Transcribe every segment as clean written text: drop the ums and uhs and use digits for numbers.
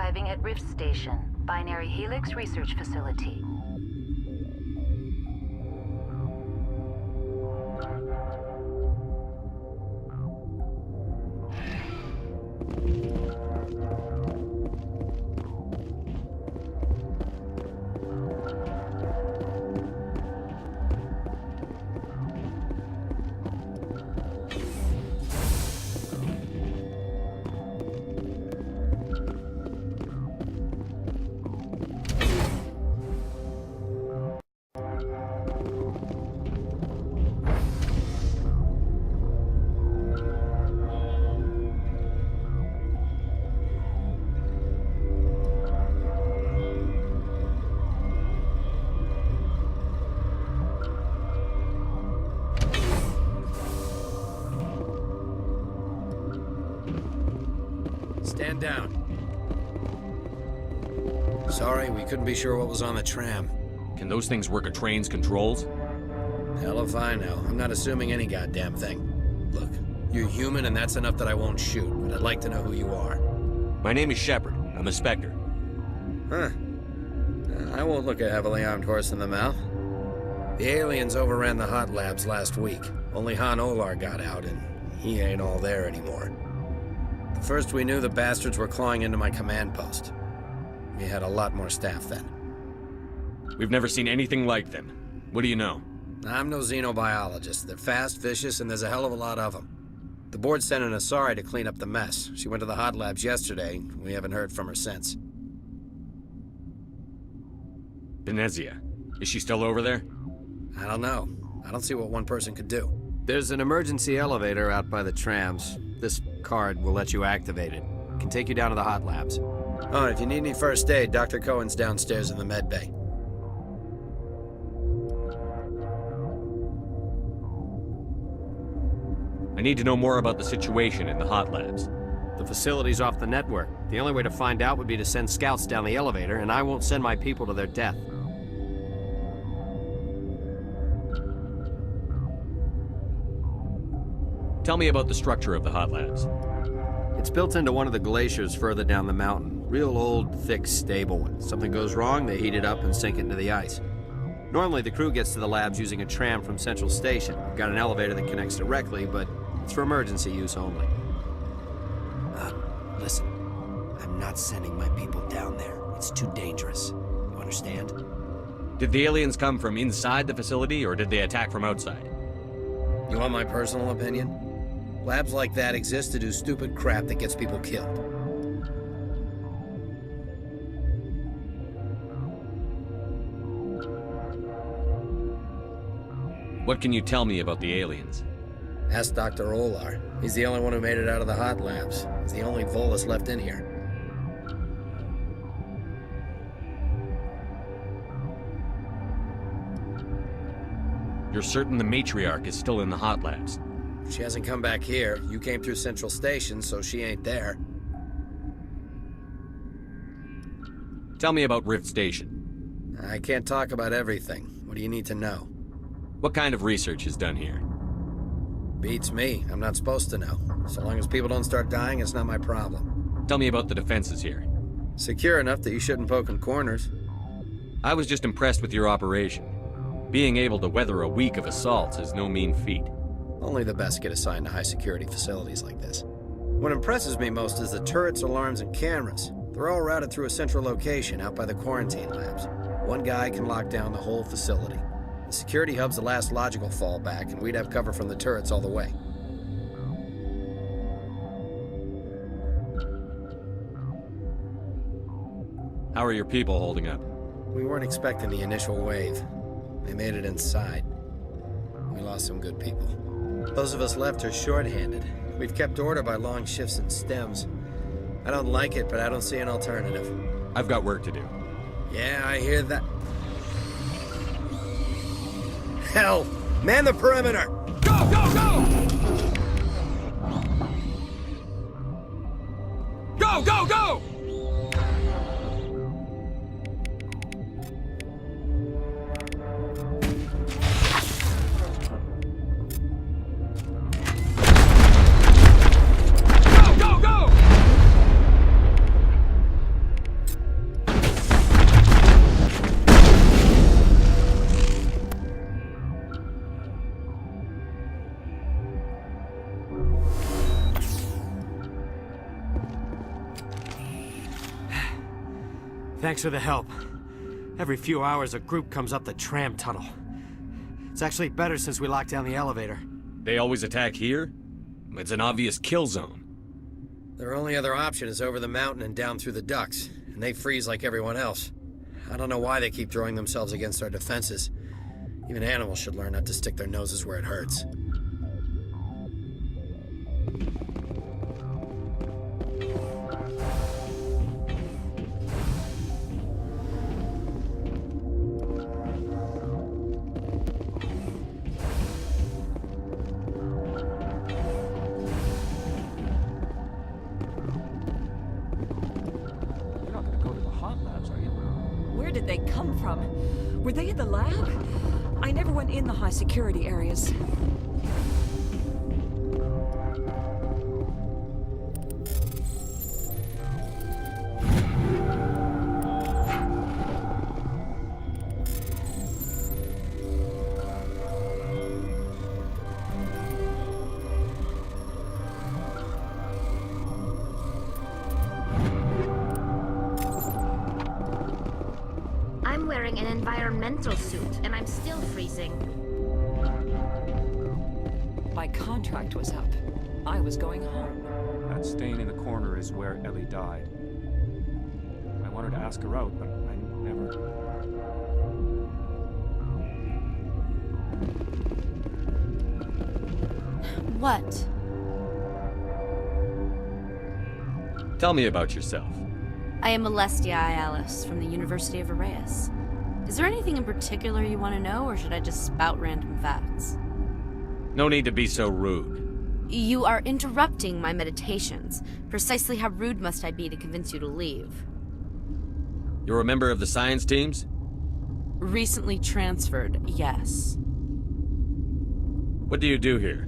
arriving at Rift Station, Binary Helix Research Facility. Stand down. Sorry, we couldn't be sure what was on the tram. Can those things work a train's controls? Hell if I know. I'm not assuming any goddamn thing. Look, you're human and that's enough that I won't shoot, but I'd like to know who you are. My name is Shepard. I'm a Spectre. Huh. I won't look a heavily armed horse in the mouth. The aliens overran the hot labs last week. Only Han Olar got out, and he ain't all there anymore. The first we knew, the bastards were clawing into my command post. We had a lot more staff then. We've never seen anything like them. What do you know? I'm no xenobiologist. They're fast, vicious, and there's a hell of a lot of them. The board sent an Asari to clean up the mess. She went to the hot labs yesterday. We haven't heard from her since. Venezia. Is she still over there? I don't know. I don't see what one person could do. There's an emergency elevator out by the trams. This card will let you activate it. It can take you down to the hot labs. Oh, and if you need any first aid, Dr. Cohen's downstairs in the med bay. I need to know more about the situation in the hot labs. The facility's off the network. The only way to find out would be to send scouts down the elevator, and I won't send my people to their death. Tell me about the structure of the hot labs. It's built into one of the glaciers further down the mountain. Real old, thick, stable. When something goes wrong, they heat it up and sink it into the ice. Normally, the crew gets to the labs using a tram from Central Station. We've got an elevator that connects directly, but it's for emergency use only. Listen. I'm not sending my people down there. It's too dangerous. You understand? Did the aliens come from inside the facility, or did they attack from outside? You want my personal opinion? Labs like that exist to do stupid crap that gets people killed. What can you tell me about the aliens? Ask Dr. Olar. He's the only one who made it out of the hot labs. He's the only Volus left in here. You're certain the matriarch is still in the hot labs? She hasn't come back here. You came through Central Station, so she ain't there. Tell me about Rift Station. I can't talk about everything. What do you need to know? What kind of research is done here? Beats me. I'm not supposed to know. So long as people don't start dying, it's not my problem. Tell me about the defenses here. Secure enough that you shouldn't poke in corners. I was just impressed with your operation. Being able to weather a week of assaults is no mean feat. Only the best get assigned to high-security facilities like this. What impresses me most is the turrets, alarms, and cameras. They're all routed through a central location out by the quarantine labs. One guy can lock down the whole facility. The security hub's the last logical fallback, and we'd have cover from the turrets all the way. How are your people holding up? We weren't expecting the initial wave. They made it inside. We lost some good people. Those of us left are short-handed. We've kept order by long shifts and stems. I don't like it, but I don't see an alternative. I've got work to do. Yeah, I hear that. Hell! Man the perimeter! Go, go, go! Go, go, go! Thanks for the help. Every few hours, a group comes up the tram tunnel. It's actually better since we locked down the elevator. They always attack here? It's an obvious kill zone. Their only other option is over the mountain and down through the ducts, and they freeze like everyone else. I don't know why they keep throwing themselves against our defenses. Even animals should learn not to stick their noses where it hurts. Where did they come from? Were they in the lab? I never went in the high security areas. I'm wearing an environmental suit, and I'm still freezing. My contract was up. I was going home. That stain in the corner is where Ellie died. I wanted to ask her out, but I never... What? Tell me about yourself. I am Alestia Alice from the University of Arraeus. Is there anything in particular you want to know, or should I just spout random facts? No need to be so rude. You are interrupting my meditations. Precisely how rude must I be to convince you to leave? You're a member of the science teams? Recently transferred, yes. What do you do here?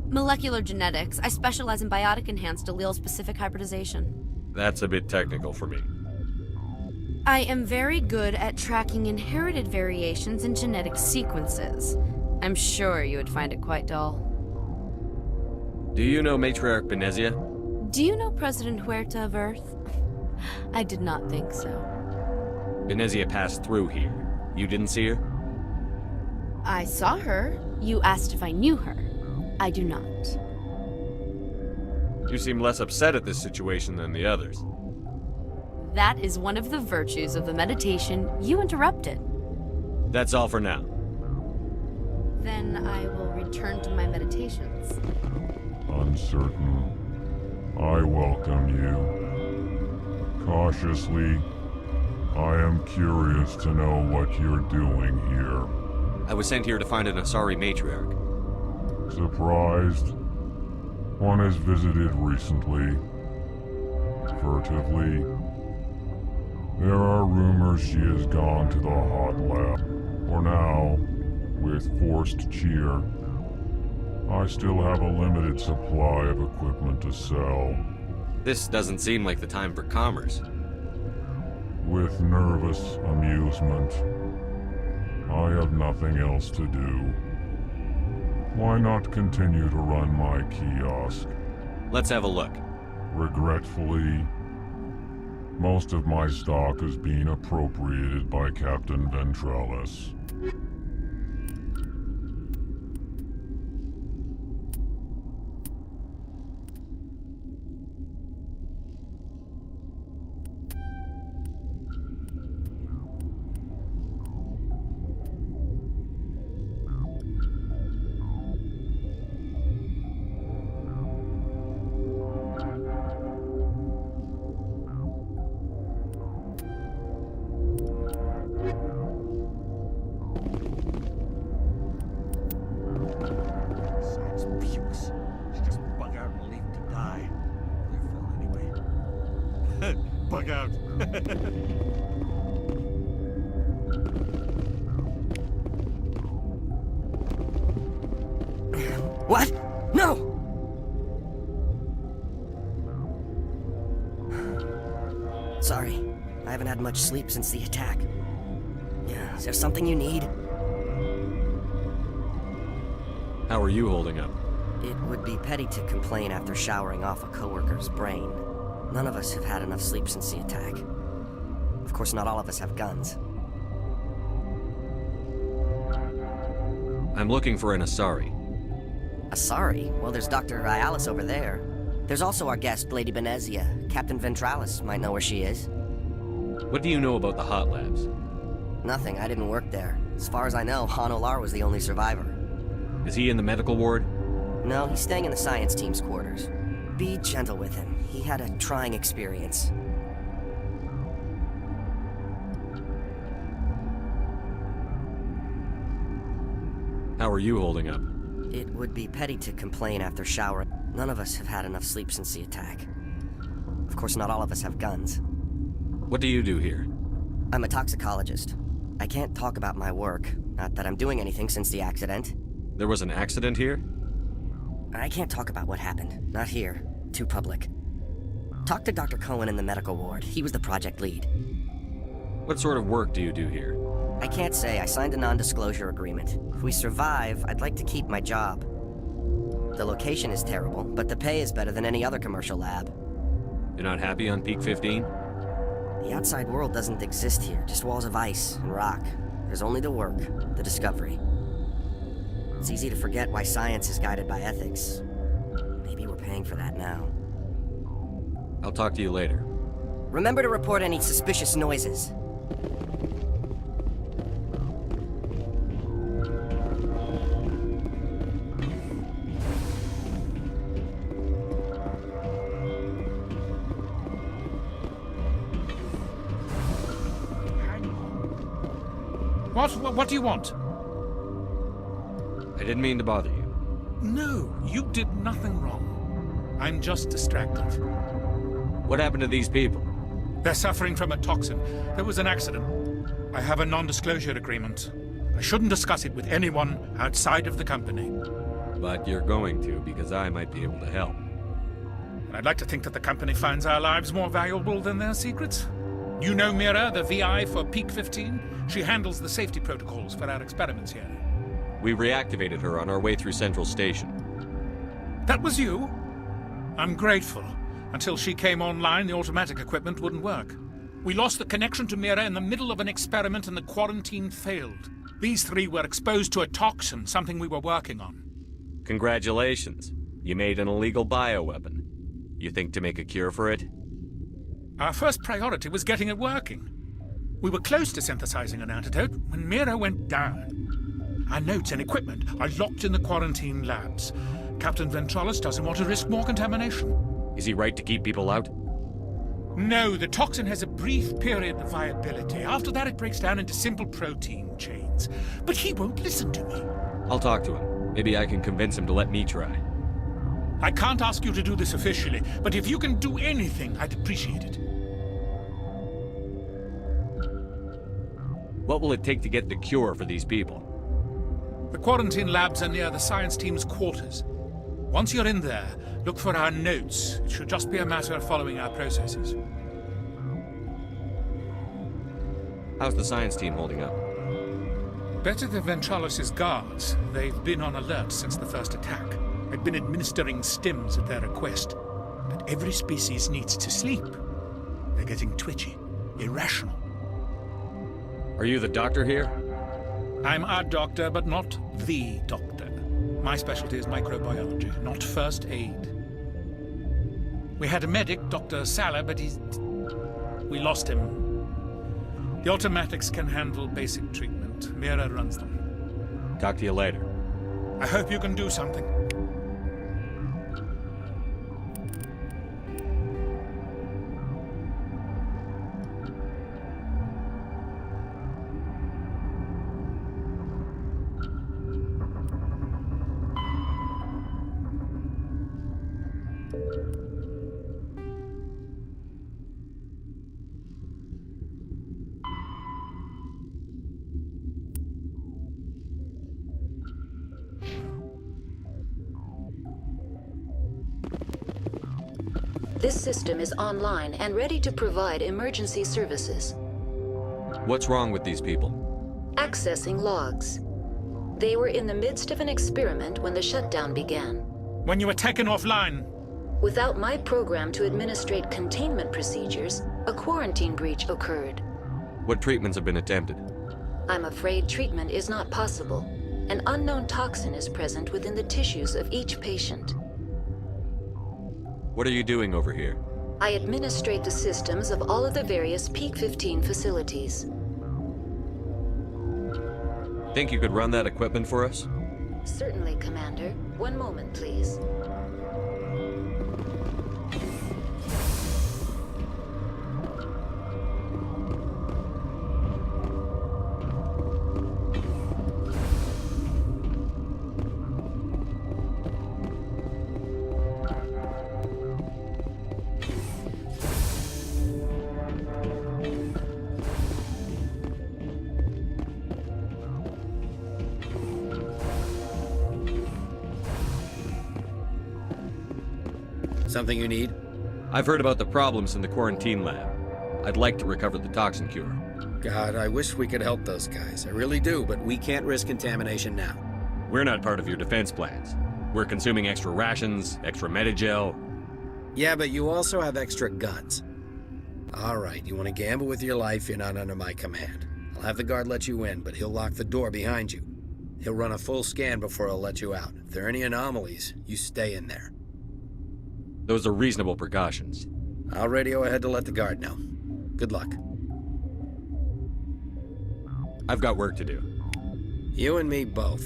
Molecular genetics. I specialize in biotic-enhanced allele-specific hybridization. That's a bit technical for me. I am very good at tracking inherited variations in genetic sequences. I'm sure you would find it quite dull. Do you know Matriarch Benezia? Do you know President Huerta of Earth? I did not think so. Benezia passed through here. You didn't see her? I saw her. You asked if I knew her. I do not. You seem less upset at this situation than the others. That is one of the virtues of the meditation you interrupted. That's all for now. Then I will return to my meditations. Uncertain. I welcome you. Cautiously, I am curious to know what you're doing here. I was sent here to find an Asari matriarch. Surprised? One has visited recently. Furtively. There are rumors she has gone to the hot lab. For now, with forced cheer, I still have a limited supply of equipment to sell. This doesn't seem like the time for commerce. With nervous amusement. I have nothing else to do. Why not continue to run my kiosk? Let's have a look. Regretfully, most of my stock is being appropriated by Captain Ventrellis. Bug out. What? No! Sorry, I haven't had much sleep since the attack. Yeah, is there something you need? How are you holding up? It would be petty to complain after showering off a coworker's brain. None of us have had enough sleep since the attack. Of course, not all of us have guns. I'm looking for an Asari. Asari? Well, there's Dr. Ayalis over there. There's also our guest, Lady Benezia. Captain Ventralis might know where she is. What do you know about the hot labs? Nothing, I didn't work there. As far as I know, Han Olar was the only survivor. Is he in the medical ward? No, he's staying in the science team's quarters. Be gentle with him. He had a trying experience. How are you holding up? It would be petty to complain after showering. None of us have had enough sleep since the attack. Of course, not all of us have guns. What do you do here? I'm a toxicologist. I can't talk about my work. Not that I'm doing anything since the accident. There was an accident here? I can't talk about what happened. Not here. Too public. Talk to Dr. Cohen in the medical ward. He was the project lead. What sort of work do you do here? I can't say. I signed a non-disclosure agreement. If we survive, I'd like to keep my job. The location is terrible, but the pay is better than any other commercial lab. You're not happy on Peak 15? The outside world doesn't exist here, just walls of ice and rock. There's only the work, the discovery. It's easy to forget why science is guided by ethics. Maybe we're paying for that now. I'll talk to you later. Remember to report any suspicious noises. What do you want? I didn't mean to bother you. No, you did nothing wrong. I'm just distracted. What happened to these people? They're suffering from a toxin. There was an accident. I have a non-disclosure agreement. I shouldn't discuss it with anyone outside of the company. But you're going to, because I might be able to help. I'd like to think that the company finds our lives more valuable than their secrets. You know Mira, the VI for Peak 15? She handles the safety protocols for our experiments here. We reactivated her on our way through Central Station. That was you? I'm grateful. Until she came online, the automatic equipment wouldn't work. We lost the connection to Mira in the middle of an experiment and the quarantine failed. These three were exposed to a toxin, something we were working on. Congratulations. You made an illegal bioweapon. You think to make a cure for it? Our first priority was getting it working. We were close to synthesizing an antidote when Mira went down. Our notes and equipment are locked in the quarantine labs. Captain Ventralis doesn't want to risk more contamination. Is he right to keep people out? No, the toxin has a brief period of viability. After that, it breaks down into simple protein chains. But he won't listen to me. I'll talk to him. Maybe I can convince him to let me try. I can't ask you to do this officially, but if you can do anything, I'd appreciate it. What will it take to get the cure for these people? The quarantine labs are near the science team's quarters. Once you're in there, look for our notes. It should just be a matter of following our processes. How's the science team holding up? Better than Ventralis' guards. They've been on alert since the first attack. I've been administering stims at their request. But every species needs to sleep. They're getting twitchy, irrational. Are you the doctor here? I'm a doctor, but not the doctor. My specialty is microbiology, not first aid. We had a medic, Dr. Sala, but we lost him. The automatics can handle basic treatment. Mira runs them. Talk to you later. I hope you can do something. This system is online and ready to provide emergency services. What's wrong with these people? Accessing logs. They were in the midst of an experiment when the shutdown began. When you were taken offline. Without my program to administrate containment procedures, a quarantine breach occurred. What treatments have been attempted? I'm afraid treatment is not possible. An unknown toxin is present within the tissues of each patient. What are you doing over here? I administrate the systems of all of the various Peak 15 facilities. Think you could run that equipment for us? Certainly, Commander. One moment, please. Something you need? I've heard about the problems in the quarantine lab. I'd like to recover the toxin cure. God, I wish we could help those guys. I really do, but we can't risk contamination now. We're not part of your defense plans. We're consuming extra rations, extra Medigel. Yeah, but you also have extra guns. All right, you want to gamble with your life, you're not under my command. I'll have the guard let you in, but he'll lock the door behind you. He'll run a full scan before he'll let you out. If there are any anomalies, you stay in there. Those are reasonable precautions. I'll radio ahead to let the guard know. Good luck. I've got work to do. You and me both.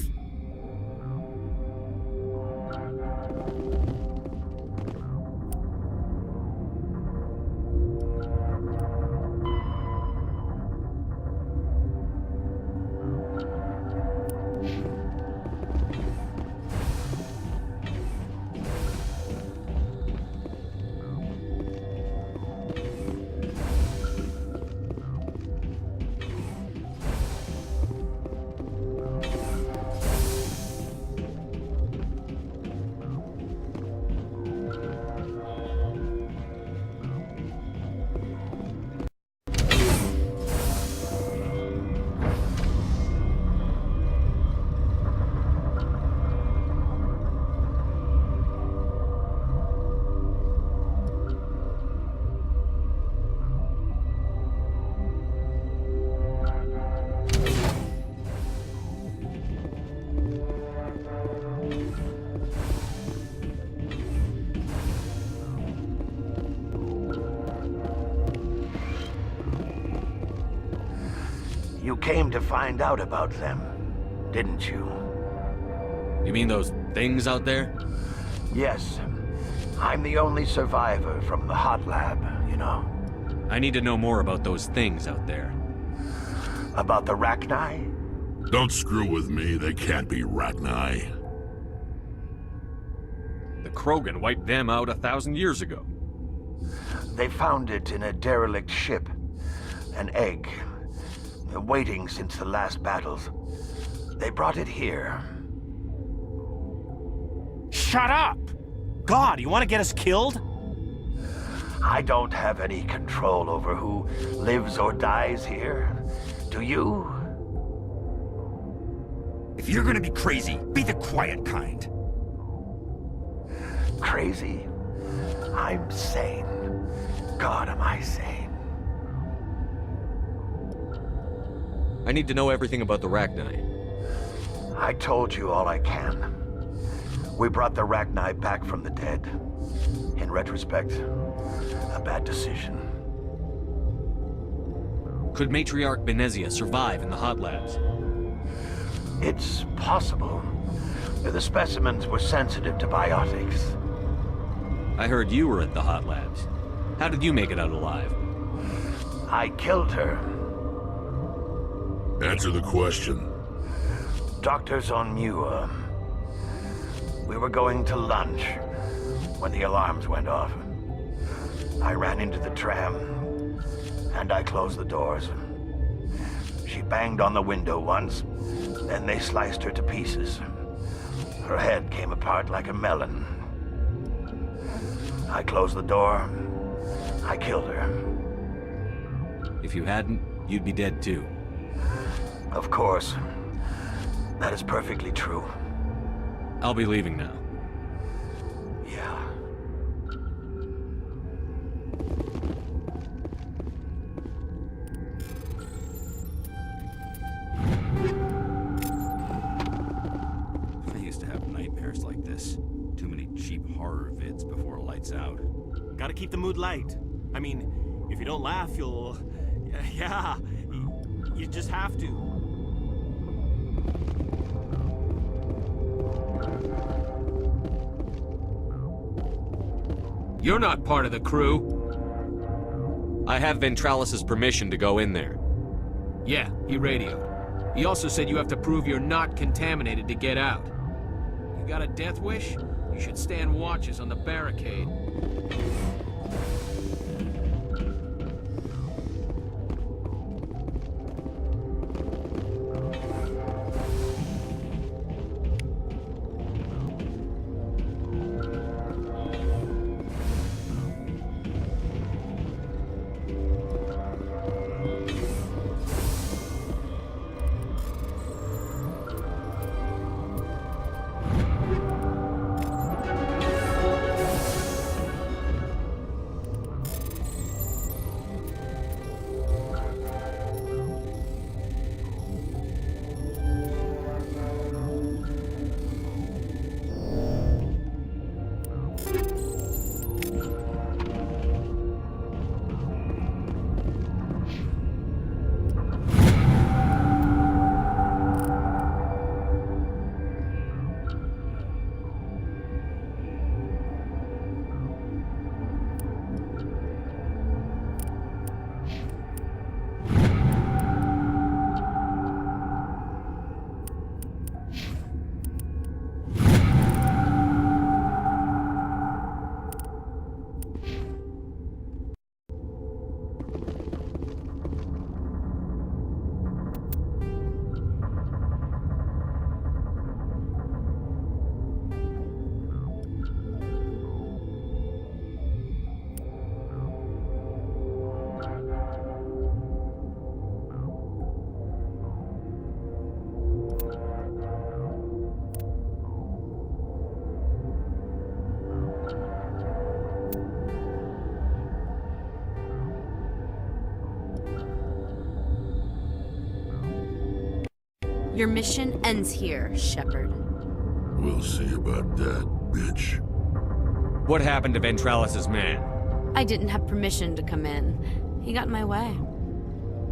You came to find out about them, didn't you? You mean those things out there? Yes. I'm the only survivor from the hot lab, you know. I need to know more about those things out there. About the Rachni? Don't screw with me, they can't be Rachni. The Krogan wiped them out 1,000 years ago. They found it in a derelict ship. An egg. Waiting since the last battles. They brought it here. Shut up! God, you want to get us killed? I don't have any control over who lives or dies here. Do you? If you're gonna be crazy, be the quiet kind. Crazy? I'm sane. God, am I sane. I need to know everything about the Rachni. I told you all I can. We brought the Rachni back from the dead. In retrospect, a bad decision. Could Matriarch Benezia survive in the hot labs? It's possible. The specimens were sensitive to biotics. I heard you were at the hot labs. How did you make it out alive? I killed her. Answer the question. Doctors on Muir. We were going to lunch when the alarms went off. I ran into the tram, and I closed the doors. She banged on the window once, then they sliced her to pieces. Her head came apart like a melon. I closed the door. I killed her. If you hadn't, you'd be dead too. Of course. That is perfectly true. I'll be leaving now. Yeah. this. Too many cheap horror vids before lights out. Gotta keep the mood light. I mean, if you don't laugh, you'll... Yeah, you just have to. You're not part of the crew. I have Ventralis's permission to go in there. Yeah, he radioed. He also said you have to prove you're not contaminated to get out. You got a death wish? You should stand watches on the barricade. Your mission ends here, Shepard. We'll see about that, bitch. What happened to Ventralis's man? I didn't have permission to come in. He got in my way.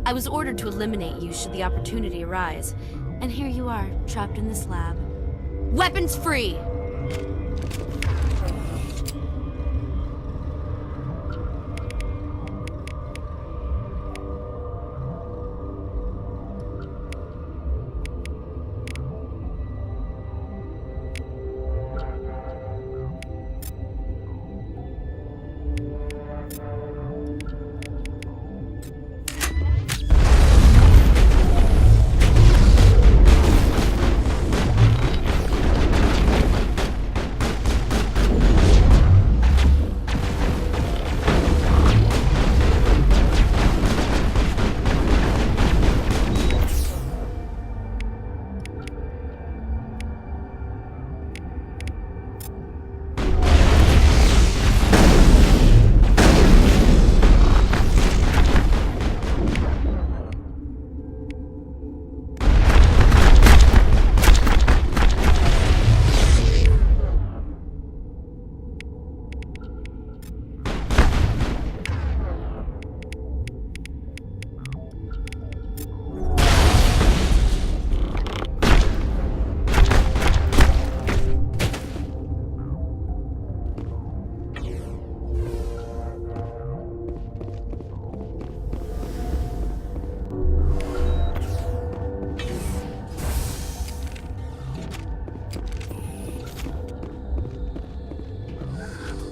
I was ordered to eliminate you should the opportunity arise. And here you are, trapped in this lab. Weapons free!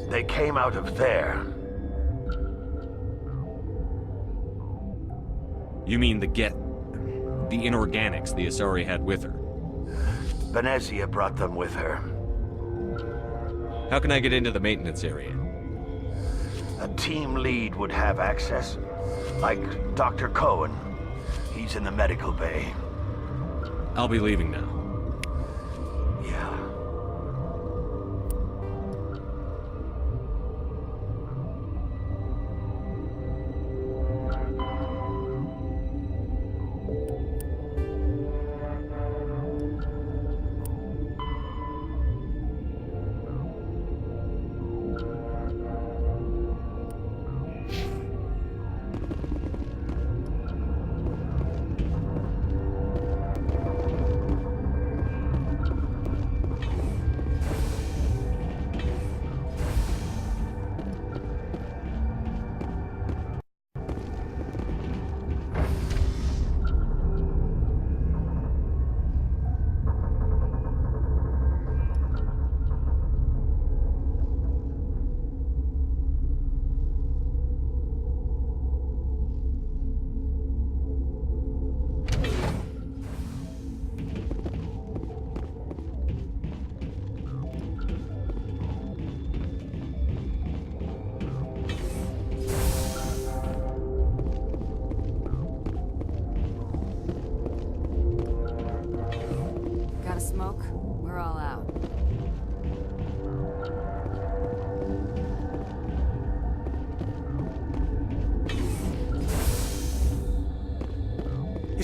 They came out of there. You mean the inorganics the Asari had with her? Venezia brought them with her. How can I get into the maintenance area? A team lead would have access, like Dr. Cohen. He's in the medical bay. I'll be leaving now. Yeah.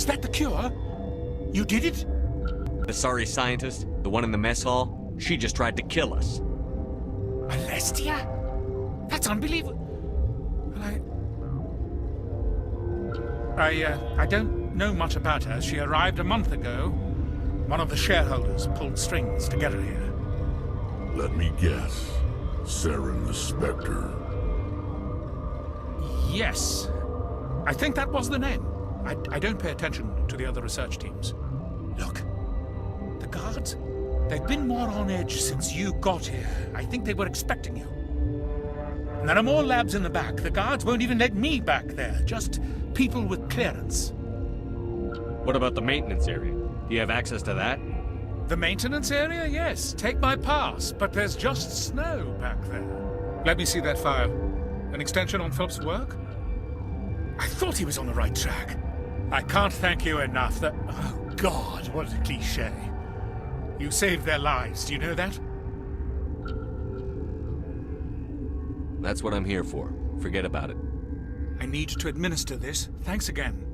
Is that the cure? You did it? The sorry scientist, the one in the mess hall, she just tried to kill us. Alestia? That's unbelievable. I don't know much about her. She arrived a month ago. One of the shareholders pulled strings to get her here. Let me guess. Saren the Spectre. Yes. I think that was the name. I don't pay attention to the other research teams. Look, the guards, they've been more on edge since you got here. I think they were expecting you. And there are more labs in the back. The guards won't even let me back there. Just people with clearance. What about the maintenance area? Do you have access to that? The maintenance area? Yes. Take my pass. But there's just snow back there. Let me see that file. An extension on Philip's work? I thought he was on the right track. I can't thank you enough. Oh, God, what a cliché. You saved their lives. Do you know that? That's what I'm here for. Forget about it. I need to administer this. Thanks again.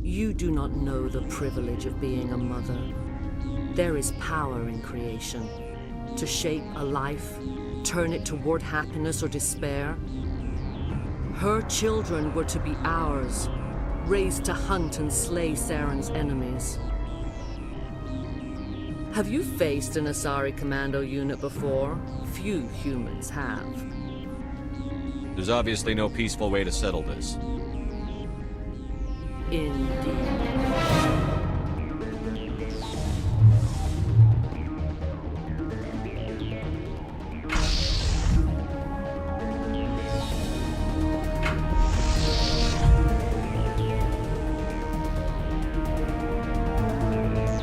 You do not know the privilege of being a mother. There is power in creation. To shape a life, turn it toward happiness or despair. Her children were to be ours, raised to hunt and slay Saren's enemies. Have you faced an Asari commando unit before? Few humans have. There's obviously no peaceful way to settle this. Indeed.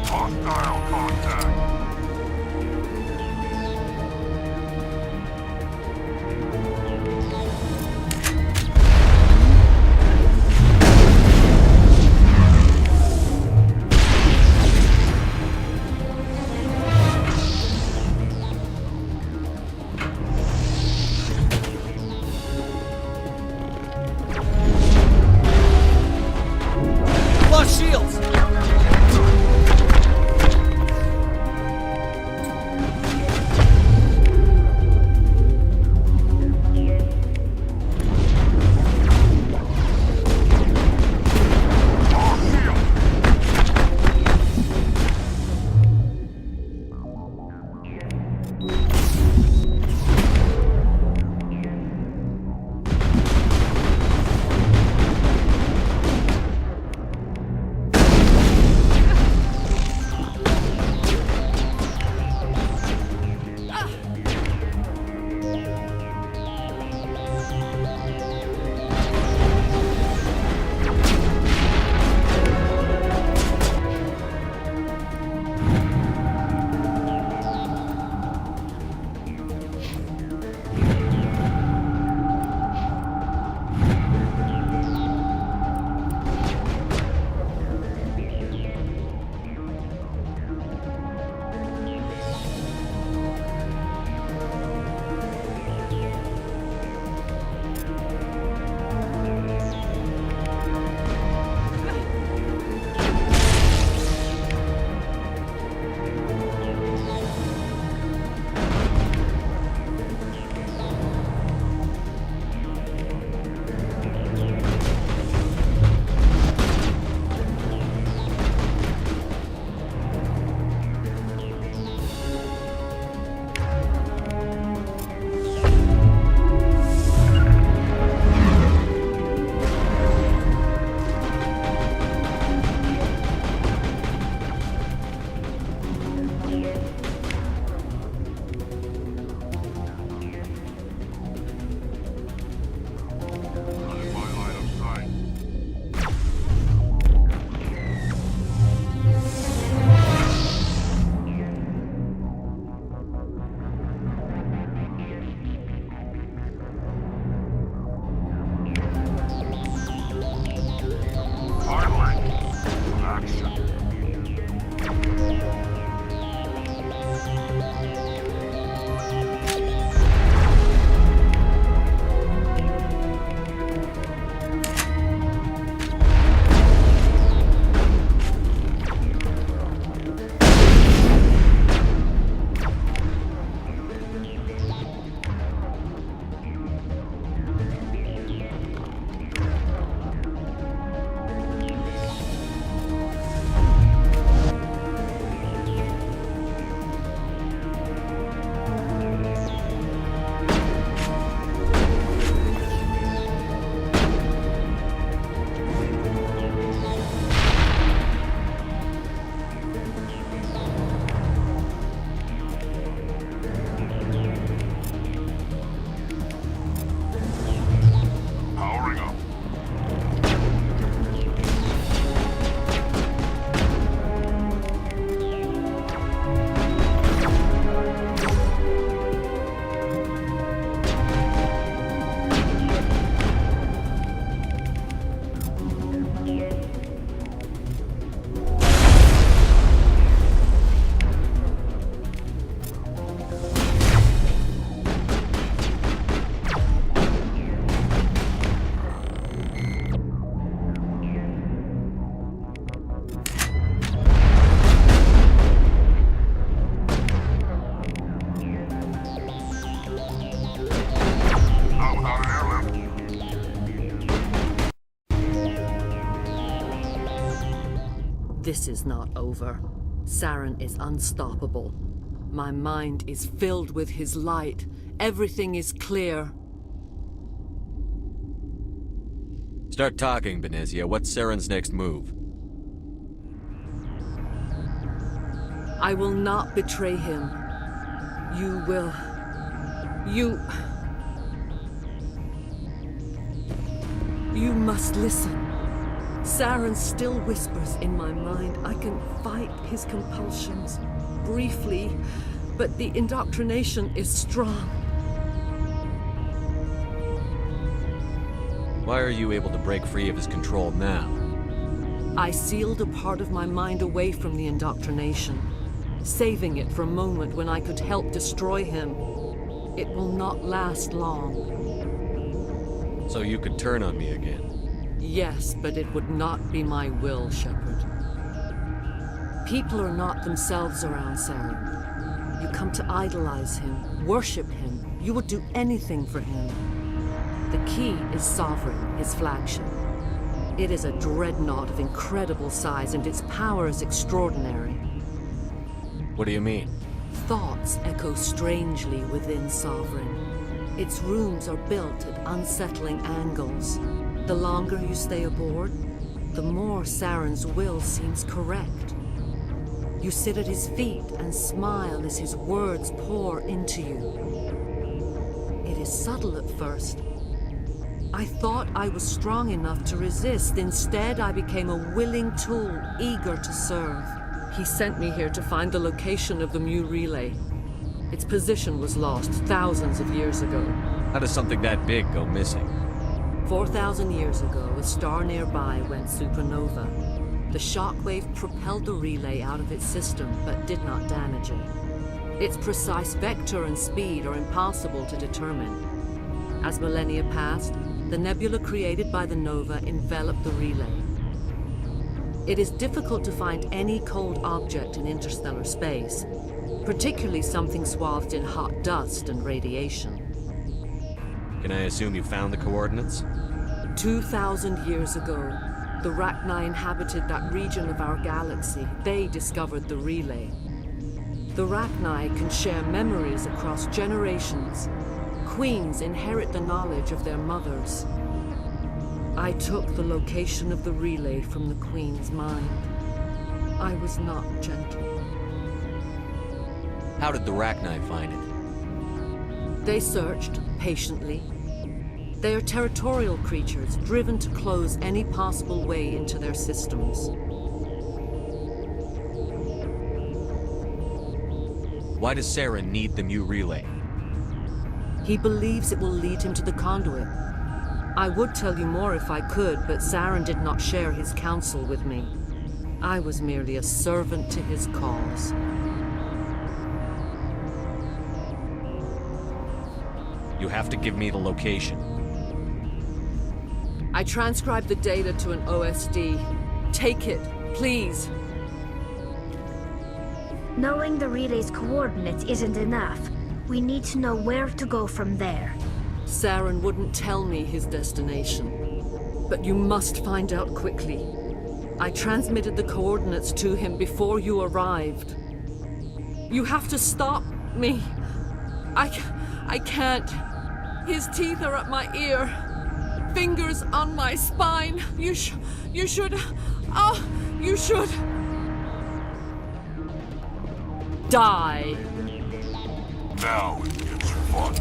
Hostile contact. This is not over. Saren is unstoppable. My mind is filled with his light. Everything is clear. Start talking, Benezia. What's Saren's next move? I will not betray him. You will... You must listen. Saren still whispers in my mind. I can fight his compulsions, briefly, but the indoctrination is strong. Why are you able to break free of his control now? I sealed a part of my mind away from the indoctrination, saving it for a moment when I could help destroy him. It will not last long. So you could turn on me again? Yes, but it would not be my will, Shepard. People are not themselves around Saren. You come to idolize him, worship him. You would do anything for him. The key is Sovereign, his flagship. It is a dreadnought of incredible size, and its power is extraordinary. What do you mean? Thoughts echo strangely within Sovereign. Its rooms are built at unsettling angles. The longer you stay aboard, the more Saren's will seems correct. You sit at his feet and smile as his words pour into you. It is subtle at first. I thought I was strong enough to resist. Instead, I became a willing tool, eager to serve. He sent me here to find the location of the Mu relay. Its position was lost thousands of years ago. How does something that big go missing? 4,000 years ago, a star nearby went supernova. The shockwave propelled the relay out of its system, but did not damage it. Its precise vector and speed are impossible to determine. As millennia passed, the nebula created by the nova enveloped the relay. It is difficult to find any cold object in interstellar space, particularly something swathed in hot dust and radiation. Can I assume you found the coordinates? 2,000 years ago, the Rachni inhabited that region of our galaxy. They discovered the relay. The Rachni can share memories across generations. Queens inherit the knowledge of their mothers. I took the location of the relay from the Queen's mind. I was not gentle. How did the Rachni find it? They searched patiently. They are territorial creatures, driven to close any possible way into their systems. Why does Saren need the Mu relay? He believes it will lead him to the conduit. I would tell you more if I could, but Saren did not share his counsel with me. I was merely a servant to his cause. You have to give me the location. I transcribed the data to an OSD. Take it, please. Knowing the relay's coordinates isn't enough. We need to know where to go from there. Saren wouldn't tell me his destination. But you must find out quickly. I transmitted the coordinates to him before you arrived. You have to stop me. I can't. His teeth are at my ear. Fingers on my spine. You should... Oh, you should... Die. Now it gets fun.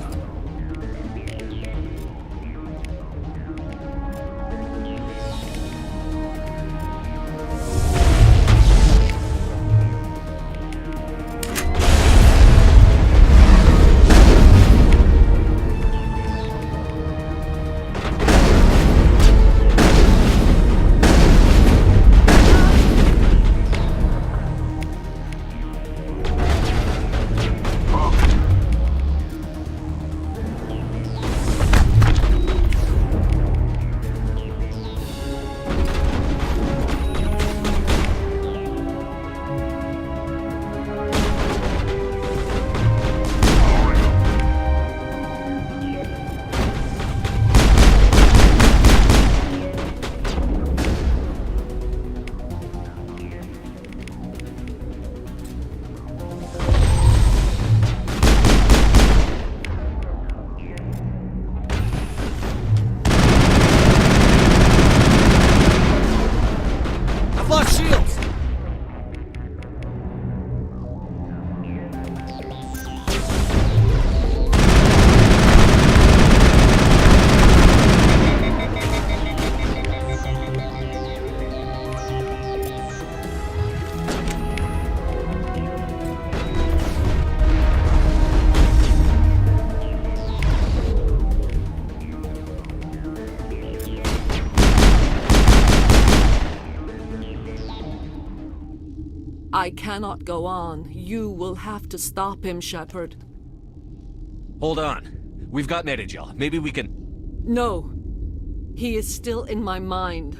I cannot go on. You will have to stop him, Shepard. Hold on. We've got Metagel. Maybe we can... No. He is still in my mind.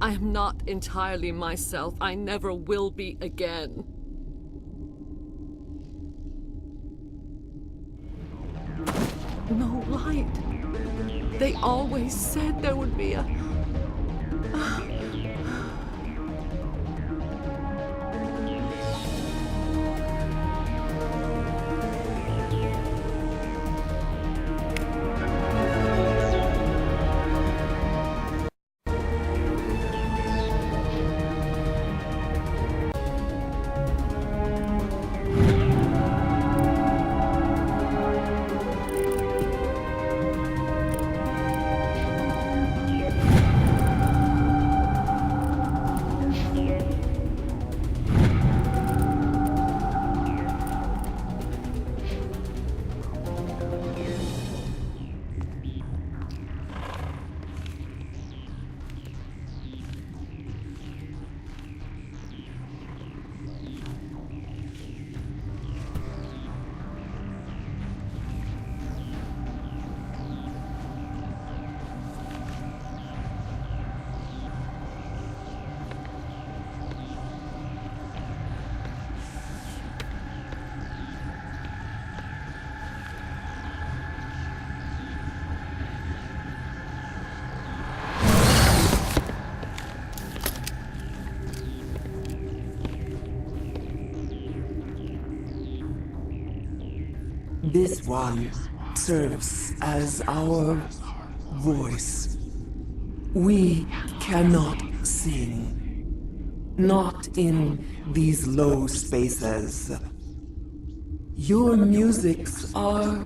I am not entirely myself. I never will be again. No light. They always said there would be a... This one serves as our voice. We cannot sing. Not in these low spaces. Your musics are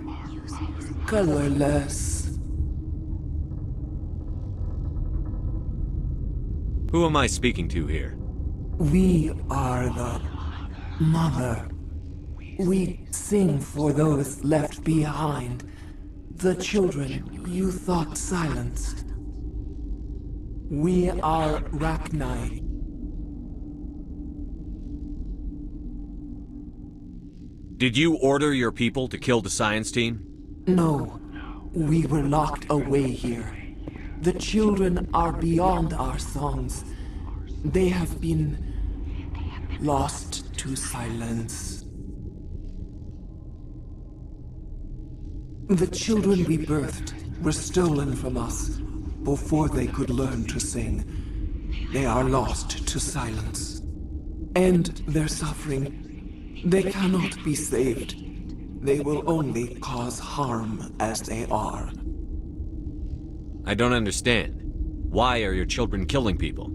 colorless. Who am I speaking to here? We are the mother. We sing for those left behind, the children you thought silenced. We are Rachni. Did you order your people to kill the science team? No, we were locked away here. The children are beyond our songs. They have been lost to silence. The children we birthed were stolen from us before they could learn to sing. They are lost to silence. And their suffering, they cannot be saved. They will only cause harm as they are. I don't understand. Why are your children killing people?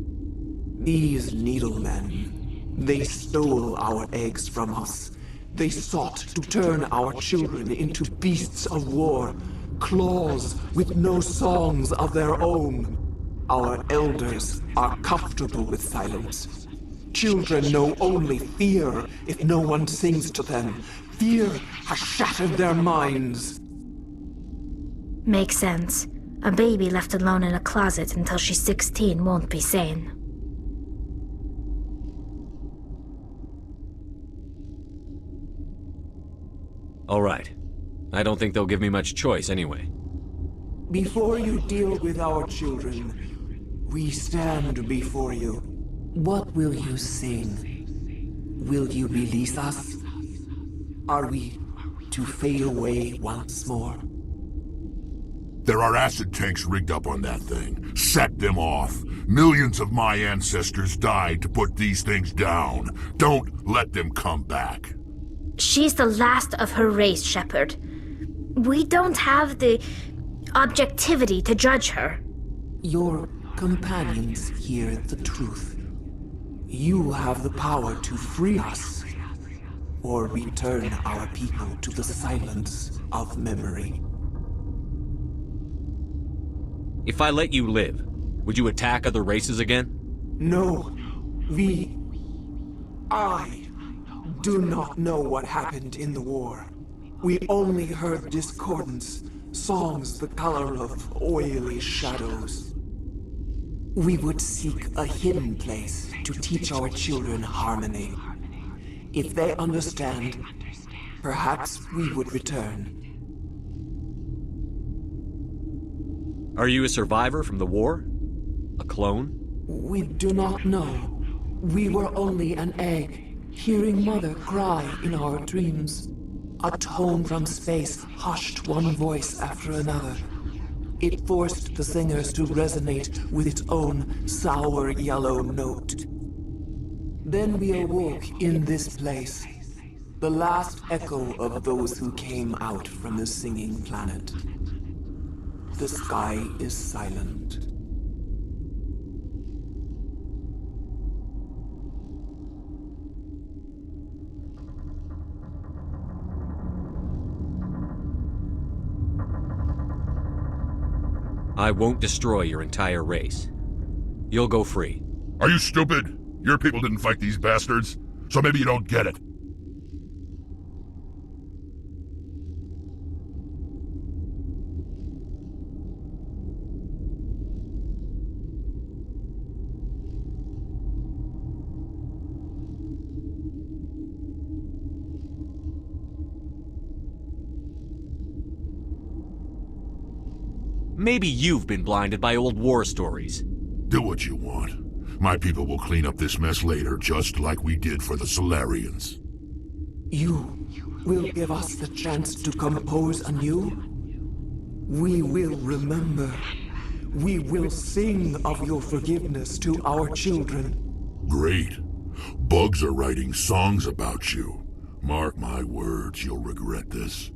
These needlemen, they stole our eggs from us. They sought to turn our children into beasts of war, claws with no songs of their own. Our elders are comfortable with silence. Children know only fear if no one sings to them. Fear has shattered their minds. Makes sense. A baby left alone in a closet until she's 16 won't be sane. All right. I don't think they'll give me much choice anyway. Before you deal with our children, we stand before you. What will you sing? Will you release us? Are we to fade away once more? There are acid tanks rigged up on that thing. Set them off. Millions of my ancestors died to put these things down. Don't let them come back. She's the last of her race, Shepard. We don't have the objectivity to judge her. Your companions hear the truth. You have the power to free us, or return our people to the silence of memory. If I let you live, would you attack other races again? No. I do not know what happened in the war. We only heard discordance, songs the color of oily shadows. We would seek a hidden place to teach our children harmony. If they understand, perhaps we would return. Are you a survivor from the war? A clone? We do not know. We were only an egg, hearing Mother cry in our dreams. A tone from space hushed one voice after another. It forced the singers to resonate with its own sour yellow note. Then we awoke in this place, the last echo of those who came out from the singing planet. The sky is silent. I won't destroy your entire race. You'll go free. Are you stupid? Your people didn't fight these bastards, so maybe you don't get it. Maybe you've been blinded by old war stories. Do what you want. My people will clean up this mess later, just like we did for the Solarians. You will give us the chance to compose anew? We will remember. We will sing of your forgiveness to our children. Great. Bugs are writing songs about you. Mark my words, you'll regret this.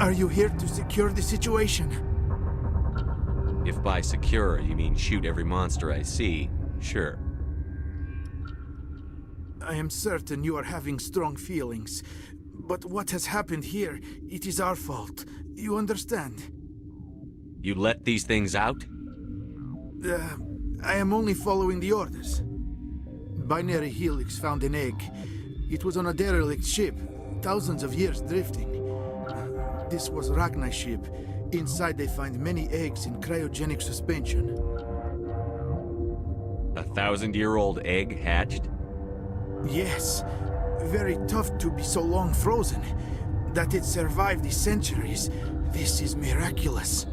Are you here to secure the situation? If by secure you mean shoot every monster I see, sure. I am certain you are having strong feelings. But what has happened here, it is our fault. You understand? You let these things out? I am only following the orders. Binary Helix found an egg. It was on a derelict ship, thousands of years drifting. This was Rachni's ship. Inside they find many eggs in cryogenic suspension. A 1,000-year-old egg hatched? Yes. Very tough to be so long frozen. That it survived the centuries, this is miraculous.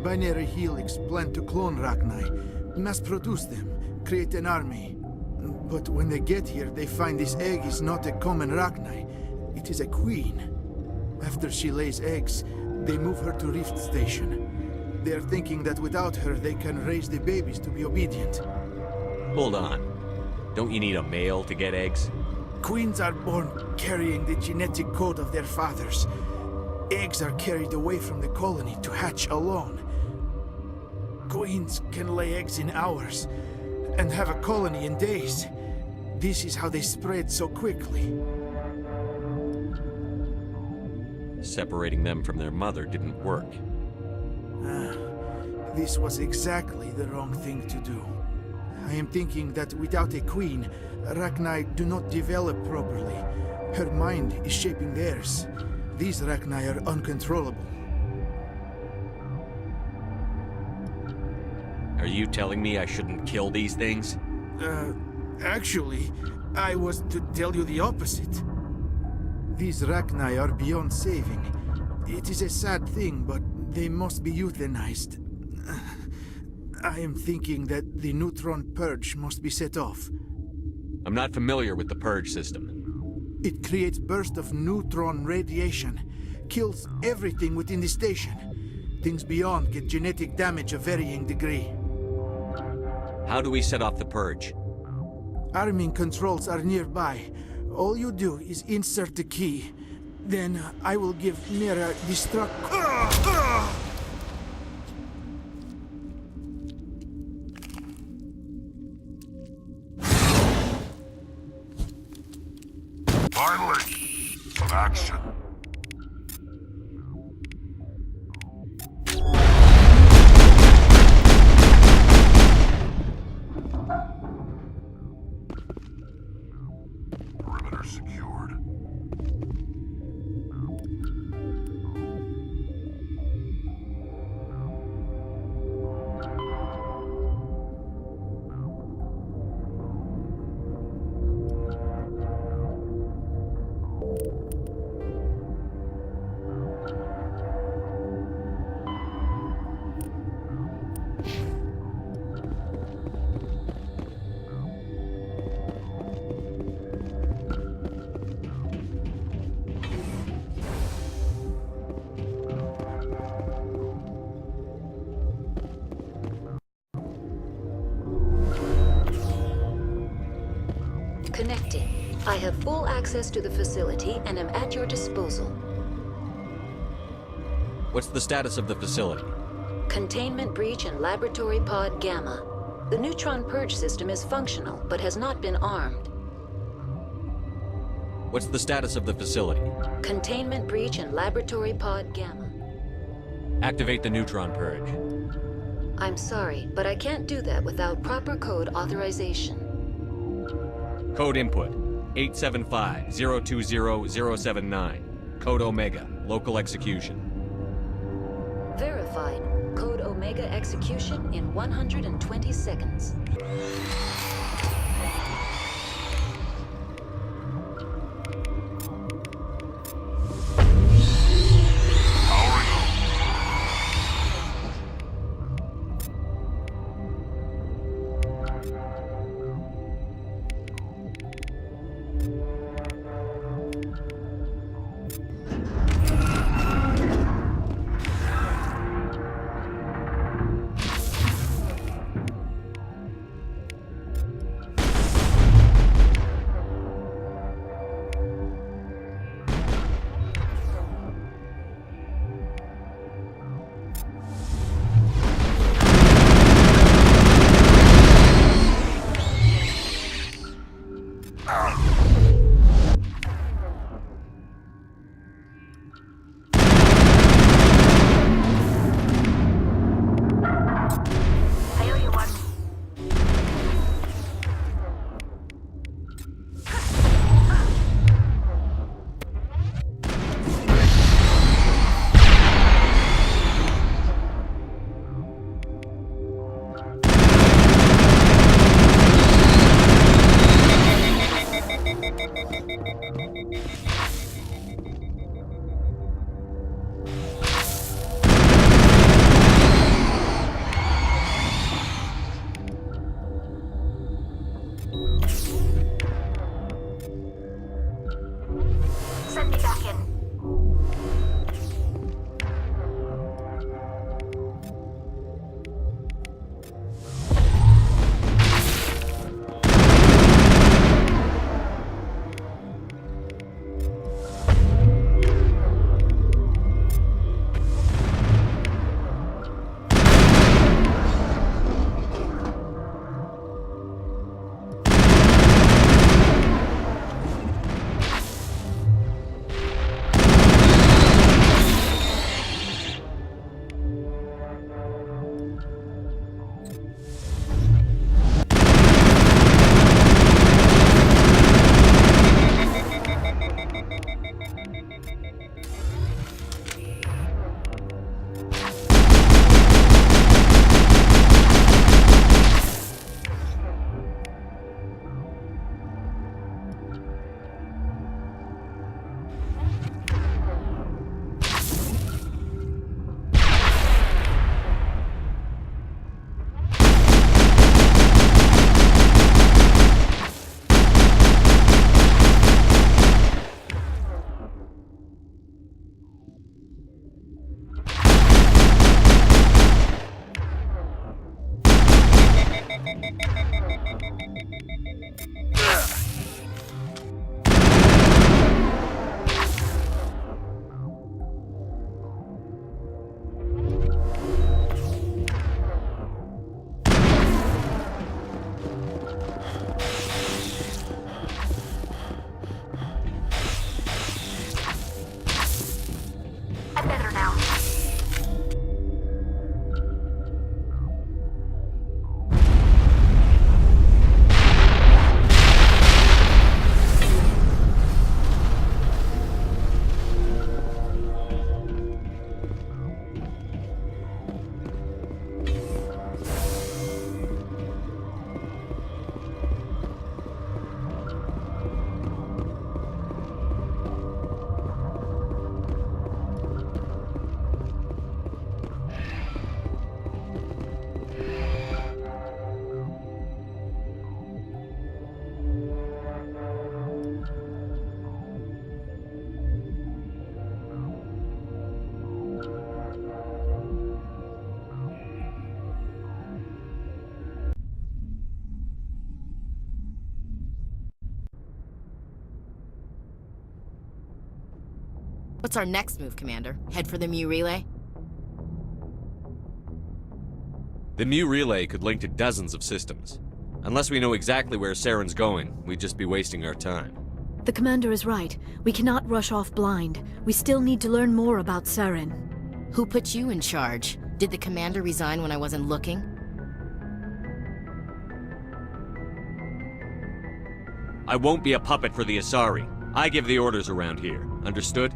Binary Helix planned to clone Rachni, mass produce them, create an army. But when they get here, they find this egg is not a common Rachni. It is a queen. After she lays eggs, they move her to Rift Station. They are thinking that without her, they can raise the babies to be obedient. Hold on. Don't you need a male to get eggs? Queens are born carrying the genetic code of their fathers. Eggs are carried away from the colony to hatch alone. Queens can lay eggs in hours and have a colony in days. This is how they spread so quickly. Separating them from their mother didn't work. This was exactly the wrong thing to do. I am thinking that without a queen, Rachni do not develop properly. Her mind is shaping theirs. These Rachni are uncontrollable. Are you telling me I shouldn't kill these things? Actually, I was to tell you the opposite. These Rachni are beyond saving. It is a sad thing, but they must be euthanized. I am thinking that the neutron purge must be set off. I'm not familiar with the purge system. It creates bursts of neutron radiation, kills everything within the station. Things beyond get genetic damage of varying degree. How do we set off the purge? Arming controls are nearby. All you do is insert the key. Then I will give Mira destruct... Finally, some action. Perimeter secured. Connecting. I have full access to the facility and am at your disposal. What's the status of the facility? Containment breach in Laboratory Pod Gamma. The neutron purge system is functional, but has not been armed. What's the status of the facility? Containment breach in Laboratory Pod Gamma. Activate the neutron purge. I'm sorry, but I can't do that without proper code authorization. Code input, 875-020-079. Code Omega, local execution. Verified. Code Omega execution in 120 seconds. What's our next move, Commander? Head for the Mu relay? The Mu relay could link to dozens of systems. Unless we know exactly where Saren's going, we'd just be wasting our time. The Commander is right. We cannot rush off blind. We still need to learn more about Saren. Who put you in charge? Did the Commander resign when I wasn't looking? I won't be a puppet for the Asari. I give the orders around here. Understood?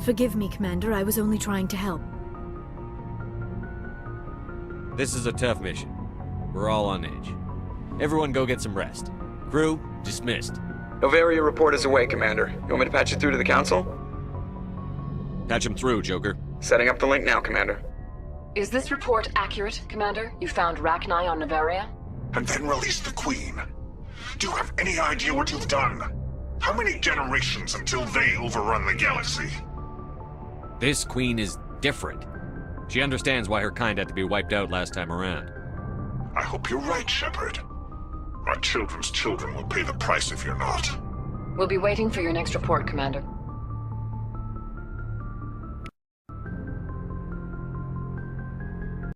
Forgive me, Commander. I was only trying to help. This is a tough mission. We're all on edge. Everyone go get some rest. Crew, dismissed. Noveria report is away, Commander. You want me to patch it through to the Council? Patch him through, Joker. Setting up the link now, Commander. Is this report accurate, Commander? You found Rachni on Noveria? And then released the Queen. Do you have any idea what you've done? How many generations until they overrun the galaxy? This Queen is different. She understands why her kind had to be wiped out last time around. I hope you're right, Shepard. Our children's children will pay the price if you're not. We'll be waiting for your next report, Commander.